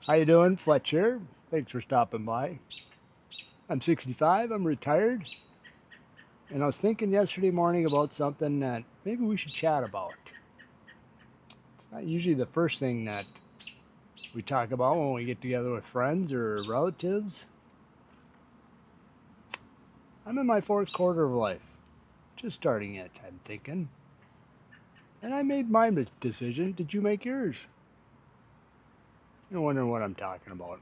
How you doing, Fletcher? Thanks for stopping by. I'm 65, I'm retired, and I was thinking yesterday morning about something that maybe we should chat about. It's not usually the first thing that we talk about when we get together with friends or relatives. I'm in my fourth quarter of life, just starting it, I'm thinking. And I made my decision. Did you make yours? You're wondering what I'm talking about.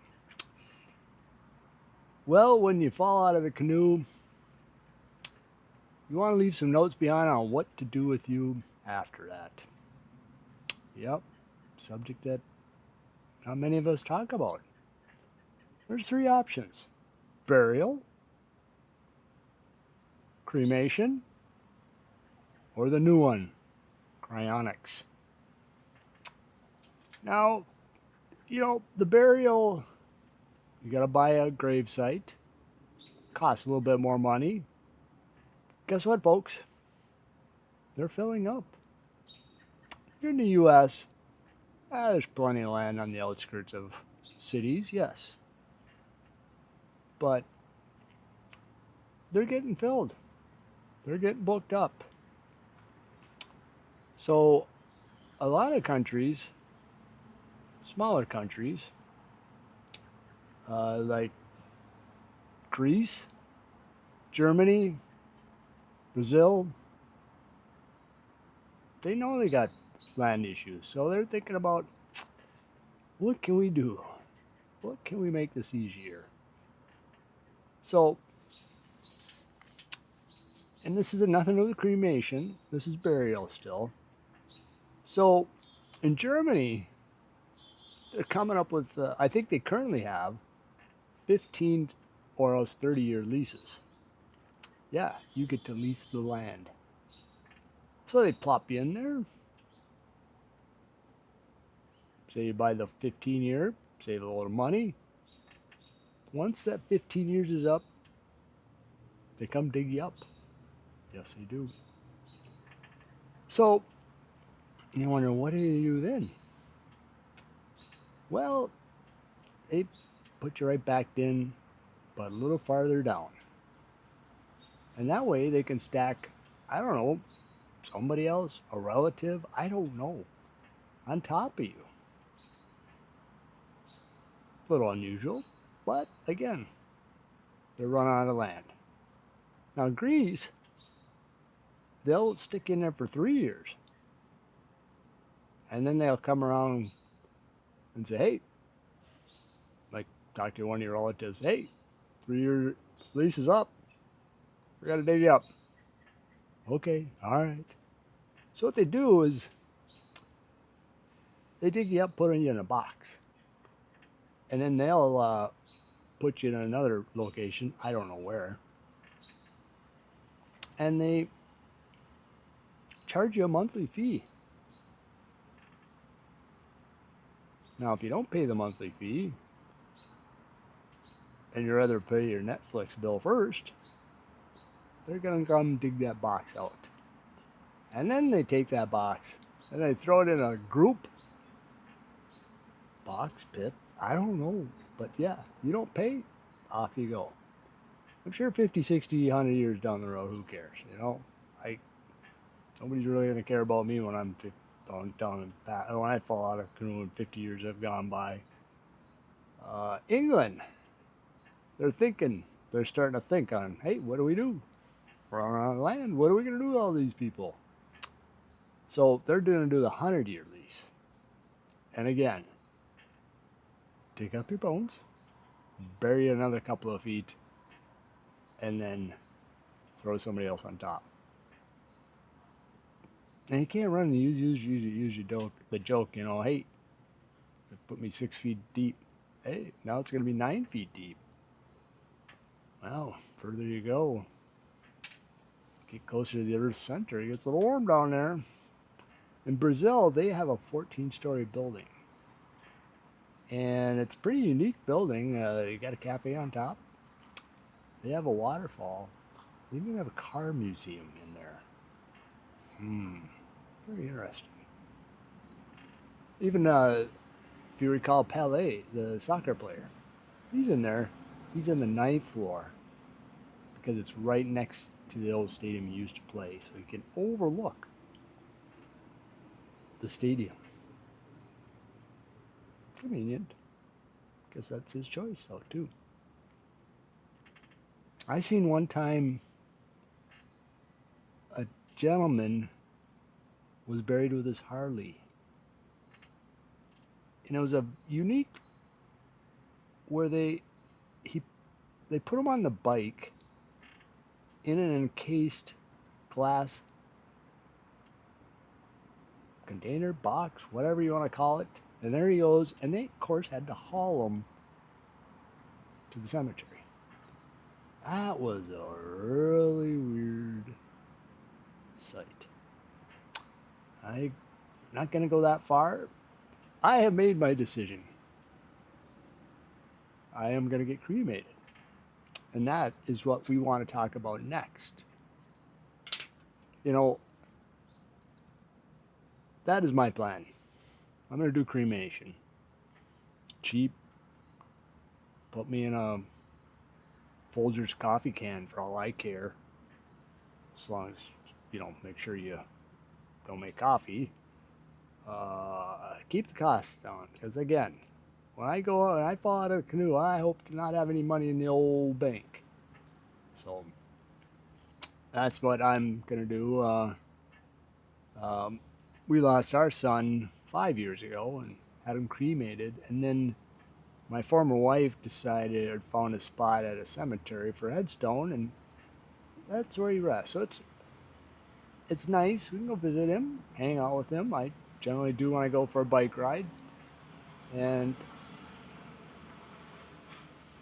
Well, when you fall out of the canoe, you want to leave some notes behind on what to do with you after that. Yep, subject that not many of us talk about. There's three options: burial, cremation, or the new one, cryonics. Now, the burial, you got to buy a grave site, costs a little bit more money. Guess what, folks? They're filling up. Here in the U.S., there's plenty of land on the outskirts of cities, yes, but they're getting filled. They're getting booked up. So, a lot of countries, smaller countries, like Greece, Germany, Brazil, they know they got land issues. So they're thinking about, what can we do? What can we make this easier? So, and this is nothing to do with cremation. This is burial still. So, in Germany, they're coming up with, I think they currently have 15 or else 30-year leases. Yeah, you get to lease the land. So they plop you in there. Say you buy the 15-year, save a little money. Once that 15 years is up, they come dig you up. Yes, they do. So you wonder, what do they do then? Well, they put you right back in, but a little farther down. And that way they can stack, I don't know, somebody else, a relative, I don't know, on top of you. A little unusual, but again, they're running out of land. Now, Greece, they'll stick in there for 3 years. And then they'll come around and say, hey, like talk to one of your relatives, hey, 3 year lease is up. We got to dig you up. Okay, all right. So what they do is they dig you up, put you in a box. And then they'll put you in another location, I don't know where. And they charge you a monthly fee. Now, if you don't pay the monthly fee, and you'd rather pay your Netflix bill first, they're going to come dig that box out. And then they take that box and they throw it in a group box pit. I don't know. But yeah, you don't pay, off you go. I'm sure 50, 60, 100 years down the road, who cares? Nobody's really going to care about me when I'm down and fat. When I fall out of canoe and 50 years have gone by. England, they're starting to think on, hey, what do we do? We're on land. What are we going to do with all these people? So they're going to do the 100-year lease. And again, dig up your bones, bury another couple of feet, and then throw somebody else on top. And you can't run and use the joke, hey, put me 6 feet deep. Hey, now it's going to be 9 feet deep. Well, further you go, get closer to the Earth's center, it gets a little warm down there. In Brazil, they have a 14-story building. And it's a pretty unique building. They got a cafe on top. They have a waterfall. They even have a car museum in there. Very interesting. Even If you recall Pelé, the soccer player, he's in there. He's in the ninth floor because it's right next to the old stadium he used to play, so he can overlook the stadium. Convenient. Guess that's his choice, though, too. I seen one time a gentleman was buried with his Harley, and it was a unique where he they put him on the bike in an encased glass container, box, whatever you want to call it. And there he goes. And they, of course, had to haul him to the cemetery. That was a really weird sight. I'm not going to go that far. I have made my decision. I am going to get cremated. And that is what we want to talk about next. You know, that is my plan. I'm going to do cremation. Cheap. Put me in a Folgers coffee can for all I care. As long as, make sure you don't make coffee. Keep the costs down. Because again, when I go out and I fall out of the canoe, I hope to not have any money in the old bank. So that's what I'm going to do. We lost our son 5 years ago and had him cremated. And then my former wife decided or found a spot at a cemetery for a headstone, and that's where he rests. So it's nice. We can go visit him, hang out with him. I generally do when I go for a bike ride. And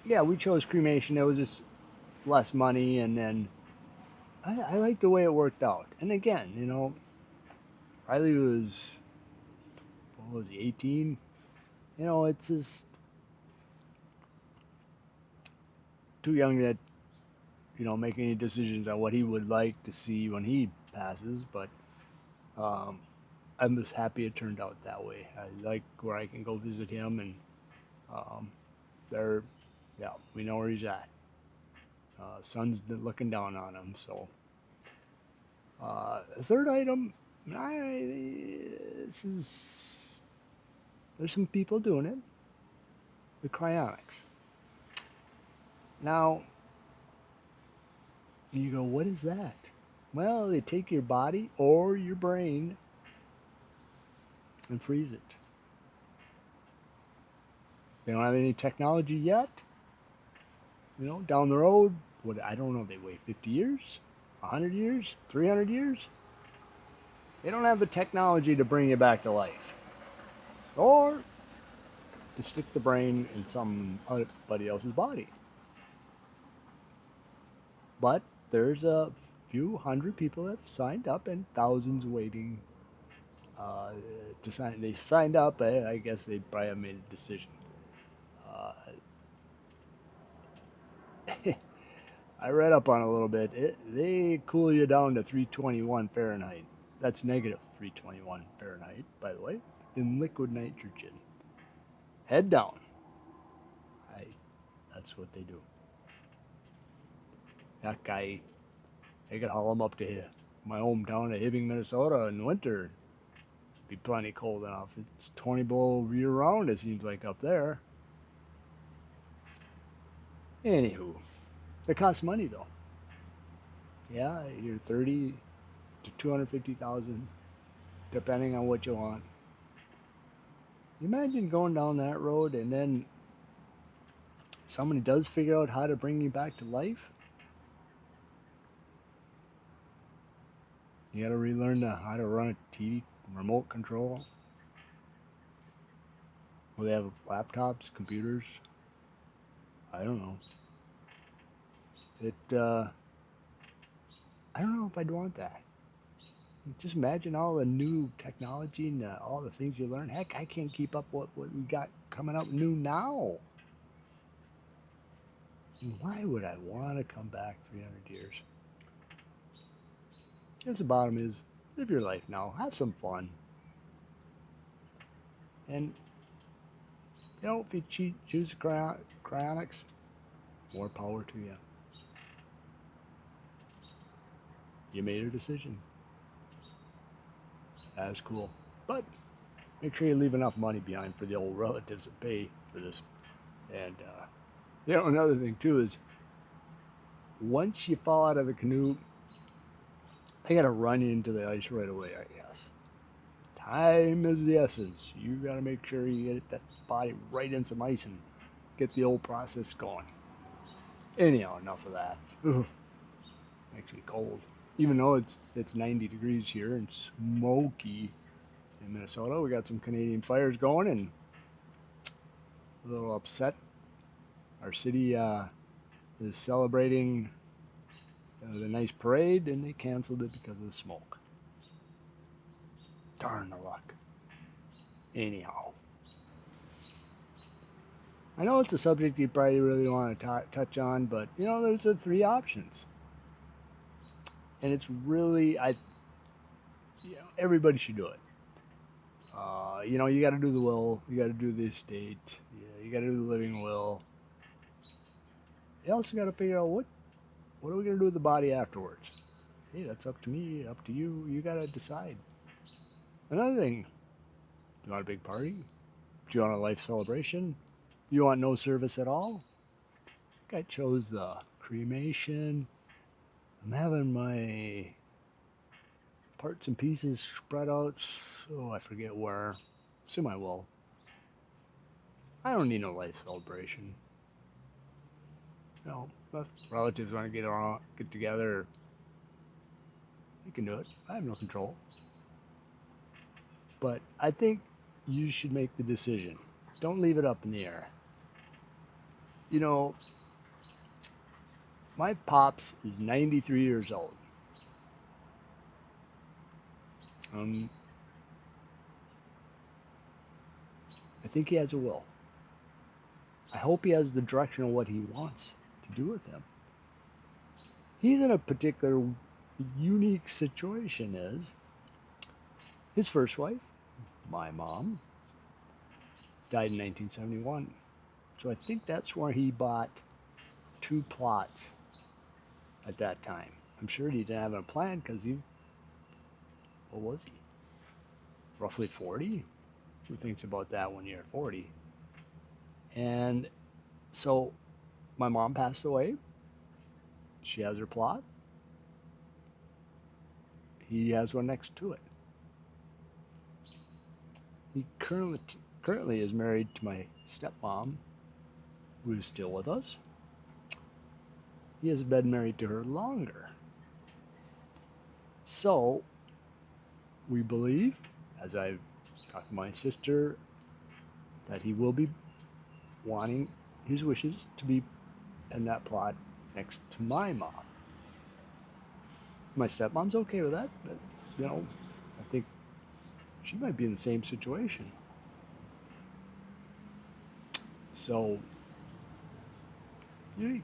yeah, we chose cremation. It was just less money, and then I like the way it worked out. And again, Riley was, what was he, 18? It's just too young to, make any decisions on what he would like to see when he passes. But um, I'm just happy it turned out that way. I like where I can go visit him, and um, there, yeah, we know where he's at. Son's looking down on him. So, the third item, this is, there's some people doing it. The cryonics. Now, you go, what is that? Well, they take your body or your brain and freeze it. They don't have any technology yet. Down the road, I don't know, they wait 50 years, 100 years, 300 years. They don't have the technology to bring you back to life. Or to stick the brain in somebody else's body. But there's a few hundred people that have signed up and thousands waiting to sign. They signed up. I guess they probably have made a decision. Uh, I read up on it a little bit. They cool you down to 321 Fahrenheit. That's negative 321 Fahrenheit, by the way, in liquid nitrogen. Head down. That's what they do. That guy, they could haul him up to my hometown of Hibbing, Minnesota in winter. Be plenty cold enough. It's 20 below year round, it seems like, up there. Anywho, it costs money though. Yeah, you're 30 to 250,000, depending on what you want. Imagine going down that road and then somebody does figure out how to bring you back to life. You got to relearn how to run a TV remote control. Will they have laptops, computers? I don't know. I don't know if I'd want that. Just imagine all the new technology and all the things you learn. Heck, I can't keep up what we got coming up new now. Why would I want to come back 300 years? Guess the bottom is, live your life now. Have some fun. And If you choose cryonics, more power to you. You made a decision. That's cool. But make sure you leave enough money behind for the old relatives to pay for this. And, another thing too is once you fall out of the canoe, they got to run into the ice right away, I guess. Time is the essence. You got to make sure you get that body right in some ice and get the old process going. Anyhow, enough of that. Ugh, makes me cold. Even though it's 90 degrees here and smoky in Minnesota, we got some Canadian fires going and a little upset. Our city is celebrating the nice parade and they canceled it because of the smoke. Darn the luck. Anyhow, I know it's a subject you probably really want to touch on, but there's the three options, and it's really everybody should do it. You got to do the will, you got to do the estate, you got to do the living will. You also got to figure out what are we gonna do with the body afterwards. Hey, that's up to me, up to you. You got to decide. Another thing, do you want a big party? Do you want a life celebration? Do you want no service at all? I think I chose the cremation. I'm having my parts and pieces spread out, so I forget where. It's in my will. I don't need no life celebration. If relatives want to get together, you can do it. I have no control. But I think you should make the decision. Don't leave it up in the air. You know, my pops is 93 years old. Um, I think he has a will. I hope he has the direction of what he wants to do with him. He's in a particular unique situation is his first wife, my mom, died in 1971. So I think that's where he bought 2 plots at that time. I'm sure he didn't have a plan because what was he? Roughly 40? Who thinks about that when you're 40? And so my mom passed away. She has her plot. He has one next to it. He currently is married to my stepmom, who is still with us. He has been married to her longer. So we believe, as I've talked to my sister, that he will be wanting his wishes to be in that plot next to my mom. My stepmom's okay with that, but I think she might be in the same situation. So unique.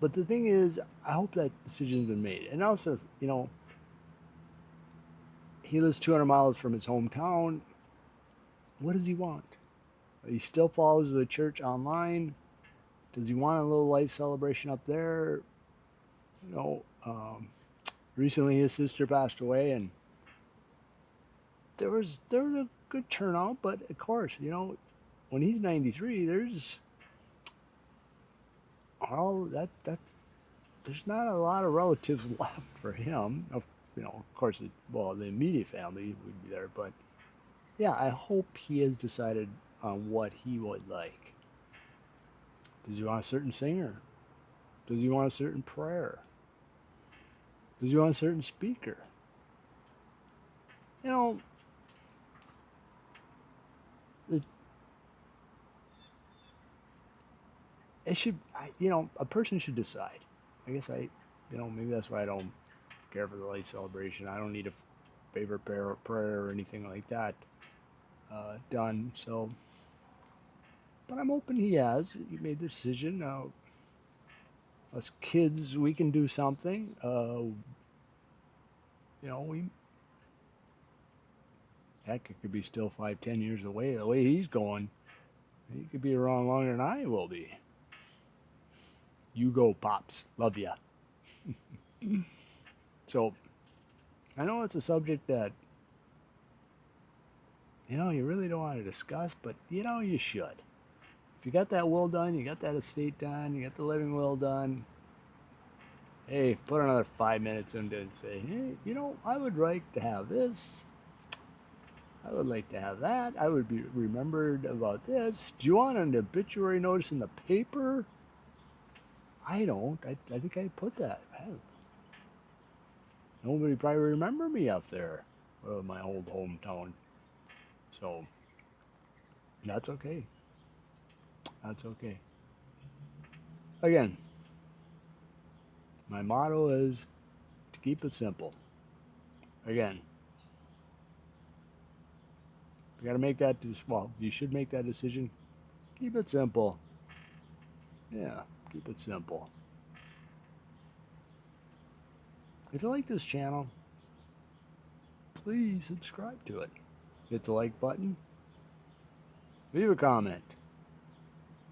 But the thing is, I hope that decision's been made. And also, he lives 200 miles from his hometown. What does he want? He still follows the church online. Does he want a little life celebration up there? You know, um, Recently his sister passed away, and there was a good turnout. But of course, when he's 93, there's all that's there's not a lot of relatives left for him. Of course, the immediate family would be there, but yeah, I hope he has decided on what he would like. Does he want a certain singer? Does he want a certain prayer? Does he want a certain speaker? You know, it, it should, a person should decide. I guess maybe that's why I don't care for the light celebration. I don't need a favorite prayer or anything like that done. So, but I'm hoping he has. He made the decision. Us kids, we can do something. We Heck, it could be still 5, 10 years away. The way he's going, he could be around longer than I will be. You go, Pops. Love ya. So, I know it's a subject that, you really don't want to discuss, but, you should. If you got that will done, you got that estate done, you got the living will done, hey, put another 5 minutes into it and say, hey, I would like to have this. I would like to have that. I would be remembered about this. Do you want an obituary notice in the paper? I don't. I think I put that. Nobody probably remember me up there, my old hometown. So that's okay. That's okay. Again, my motto is to keep it simple. Again, you got to make that. Well, you should make that decision. Keep it simple. Yeah, keep it simple. If you like this channel, please subscribe to it. Hit the like button. Leave a comment,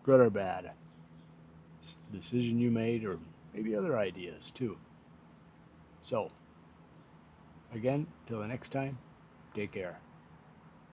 good or bad. Decision you made, or maybe other ideas too. So, again, till the next time, take care.